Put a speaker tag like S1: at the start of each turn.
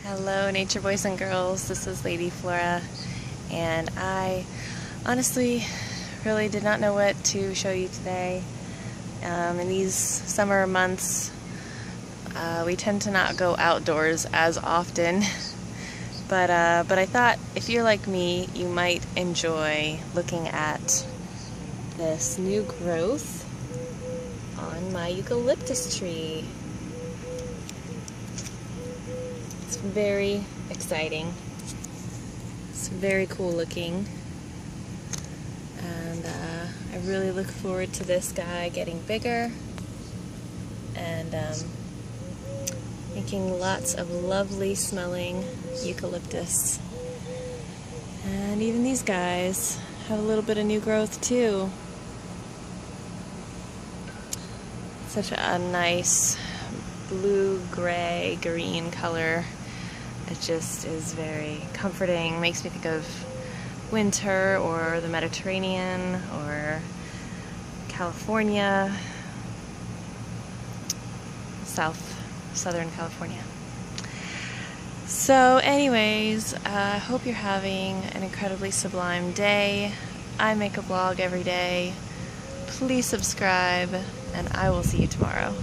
S1: Hello, nature boys and girls. This is Lady Flora, and I honestly really did not know what to show you today. In these summer months, we tend to not go outdoors as often, but I thought if you're like me, you might enjoy looking at this new growth on my eucalyptus tree. It's very exciting. It's very cool looking, and I really look forward to this guy getting bigger and making lots of lovely smelling eucalyptus. And even these guys have a little bit of new growth too. Such a nice blue, gray, green color. It just is very comforting. Makes me think of winter or the Mediterranean or California, southern California. So anyways, I hope you're having an incredibly sublime day. I make a vlog every day. Please subscribe, and I will see you tomorrow.